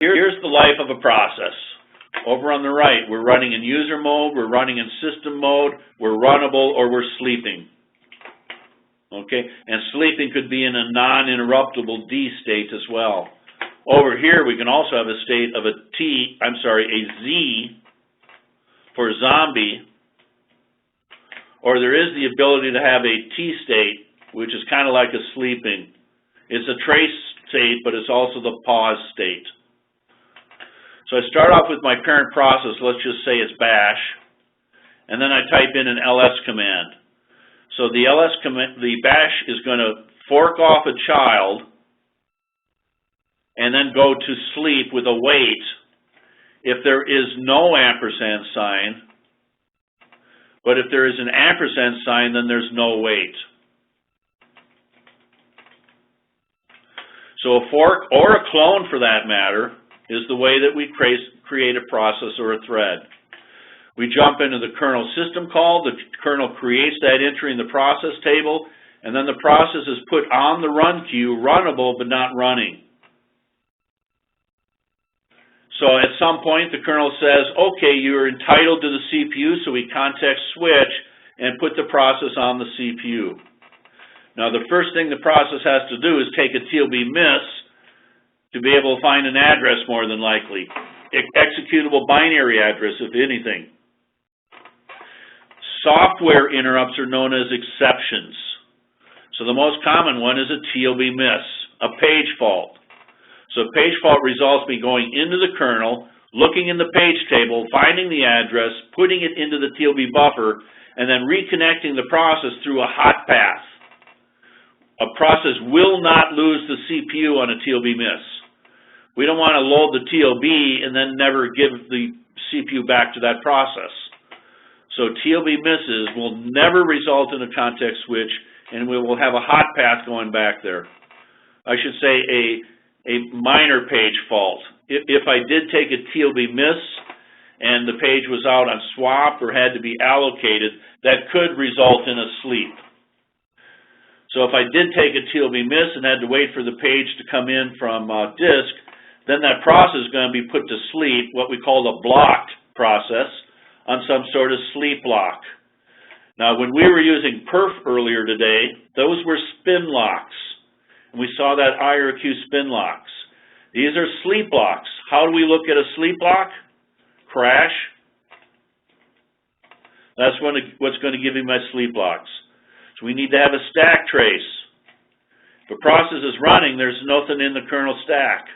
Here's the life of a process. Over on the right, we're running in user mode, we're running in system mode, we're runnable, or we're sleeping. Okay, and sleeping could be in a non-interruptible D state as well. Over here, we can also have a state of a Z for zombie, or there is the ability to have a T state, which is kind of like a sleeping. It's a trace state, but it's also the pause state. So I start off with my parent process, let's just say it's bash, and then I type in an ls command. So the bash is going to fork off a child and then go to sleep with a wait if there is no ampersand sign, but if there is an ampersand sign, then there's no wait. So a fork, or a clone for that matter, is the way that we create a process or a thread. We jump into the kernel system call, the kernel creates that entry in the process table, and then the process is put on the run queue, runnable but not running. So at some point the kernel says, okay, you're entitled to the CPU, so we context switch and put the process on the CPU. Now the first thing the process has to do is take a TLB miss to be able to find an address, more than likely. Executable binary address, if anything. Software interrupts are known as exceptions. So the most common one is a TLB miss, a page fault. So a page fault results me going into the kernel, looking in the page table, finding the address, putting it into the TLB buffer, and then reconnecting the process through a hot path. A process will not lose the CPU on a TLB miss. We don't want to load the TLB and then never give the CPU back to that process. So TLB misses will never result in a context switch, and we will have a hot path going back there. I should say a minor page fault. If I did take a TLB miss and the page was out on swap or had to be allocated, that could result in a sleep. So if I did take a TLB miss and had to wait for the page to come in from disk, then that process is going to be put to sleep, what we call a blocked process, on some sort of sleep lock. Now, when we were using perf earlier today, those were spin locks. And we saw that IRQ spin locks. These are sleep locks. How do we look at a sleep lock? Crash. That's what's going to give me my sleep locks. So we need to have a stack trace. If a process is running, there's nothing in the kernel stack.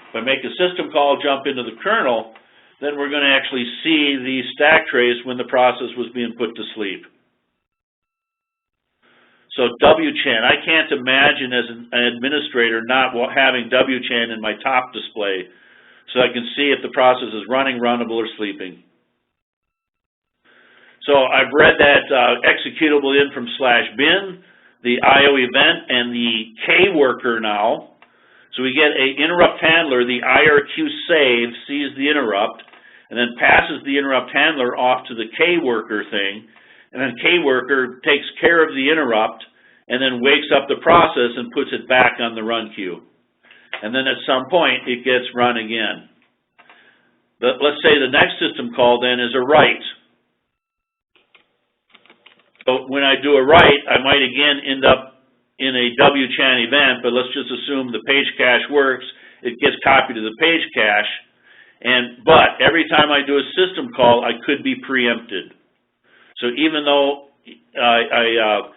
If I make a system call, jump into the kernel, then we're going to actually see the stack trace when the process was being put to sleep. So WCHAN, I can't imagine as an administrator not having WCHAN in my top display so I can see if the process is running, runnable, or sleeping. So I've read that executable in from /bin, the IO event, and the K worker now. So we get an interrupt handler, the IRQ save, sees the interrupt, and then passes the interrupt handler off to the K worker thing, and then K worker takes care of the interrupt, and then wakes up the process and puts it back on the run queue. And then at some point, it gets run again. But let's say the next system call then is a write. So when I do a write, I might again end up in a WCHAN event, but let's just assume the page cache works, it gets copied to the page cache, but every time I do a system call, I could be preempted. So even though I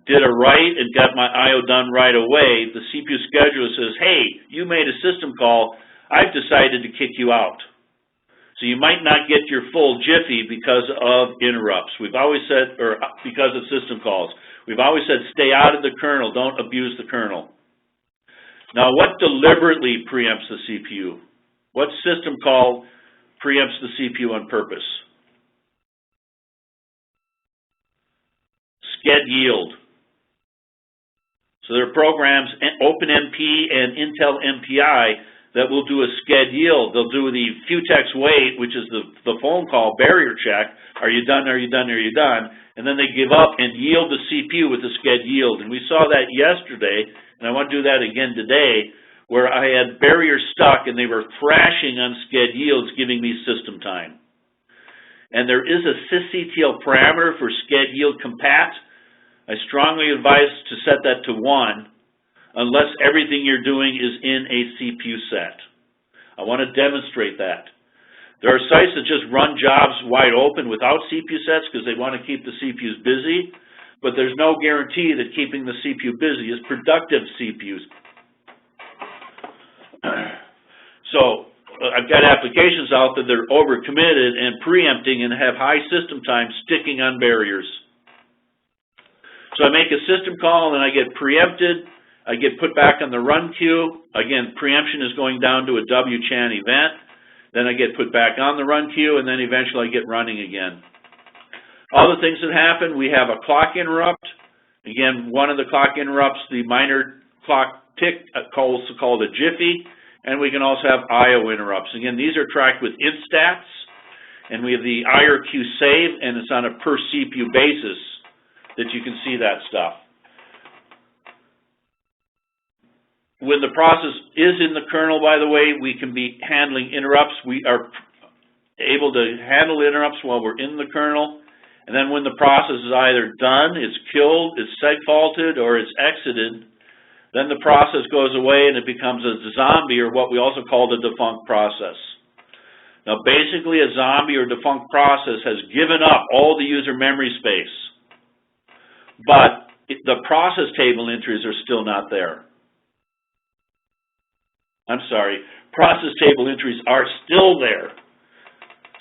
did a write and got my IO done right away, the CPU scheduler says, hey, you made a system call, I've decided to kick you out. So you might not get your full Jiffy because of interrupts. We've always said, or because of system calls. We've always said stay out of the kernel, don't abuse the kernel. Now what deliberately preempts the CPU? What system call preempts the CPU on purpose? Sched yield. So there are programs, OpenMP and Intel MPI, that will do a sched yield. They'll do the Futex wait, which is the phone call barrier check. Are you done, are you done, are you done? And then they give up and yield the CPU with the sched yield. And we saw that yesterday, and I want to do that again today, where I had barriers stuck and they were thrashing on sched yields, giving me system time. And there is a sysctl parameter for sched yield compat. I strongly advise to set that to 1 unless everything you're doing is in a CPU set. I want to demonstrate that. There are sites that just run jobs wide open without CPU sets because they want to keep the CPUs busy, but there's no guarantee that keeping the CPU busy is productive CPUs. So I've got applications out there that are overcommitted and preempting and have high system time sticking on barriers. So I make a system call and I get preempted. I get put back on the run queue. Again, preemption is going down to a WCHAN event. Then I get put back on the run queue, and then eventually I get running again. Other things that happen, we have a clock interrupt. Again, one of the clock interrupts, the minor clock tick, also called a jiffy, and we can also have IO interrupts. Again, these are tracked with instats, and we have the IRQ save, and it's on a per CPU basis that you can see that stuff. When the process is in the kernel, by the way, we can be handling interrupts. We are able to handle interrupts while we're in the kernel. And then when the process is either done, it's killed, it's segfaulted, or it's exited, then the process goes away and it becomes a zombie, or what we also call the defunct process. Now, basically, a zombie or defunct process has given up all the user memory space, but the process table entries are still not there. I'm sorry, process table entries are still there.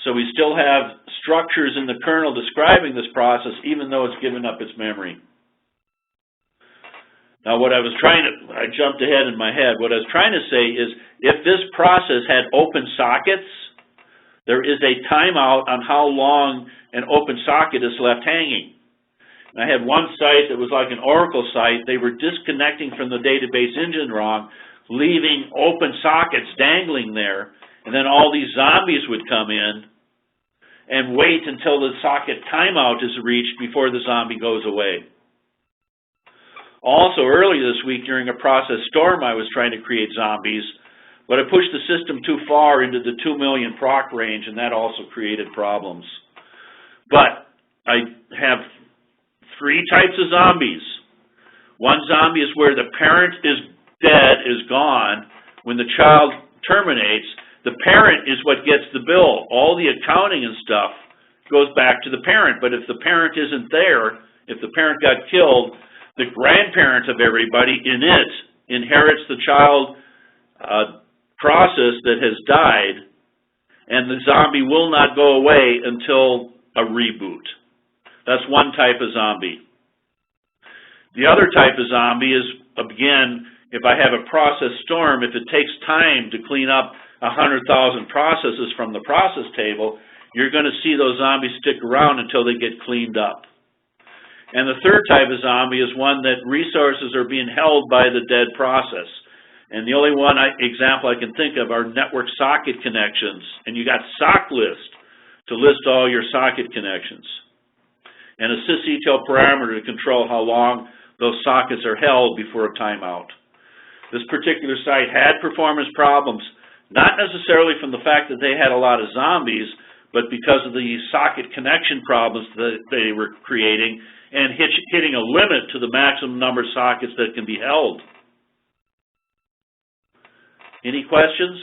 So we still have structures in the kernel describing this process even though it's given up its memory. Now what I was trying to, I jumped ahead in my head, what I was trying to say is if this process had open sockets, there is a timeout on how long an open socket is left hanging. And I had one site that was like an Oracle site. They were disconnecting from the database engine wrong, leaving open sockets dangling there, and then all these zombies would come in and wait until the socket timeout is reached before the zombie goes away. Also, earlier this week during a process storm, I was trying to create zombies, but I pushed the system too far into the 2 million proc range, and that also created problems. But I have 3 types of zombies. One zombie is where the parent is dead, is gone. When the child terminates, the parent is what gets the bill. All the accounting and stuff goes back to the parent. But if the parent isn't there, if the parent got killed, the grandparent of everybody in it inherits the child process that has died, and the zombie will not go away until a reboot. That's one type of zombie. The other type of zombie is, again, if I have a process storm, if it takes time to clean up 100,000 processes from the process table, you're going to see those zombies stick around until they get cleaned up. And the third type of zombie is one that resources are being held by the dead process. And the only example I can think of are network socket connections. And you got sock list to list all your socket connections. And a sysctl parameter to control how long those sockets are held before a timeout. This particular site had performance problems, not necessarily from the fact that they had a lot of zombies, but because of the socket connection problems that they were creating and hitting a limit to the maximum number of sockets that can be held. Any questions?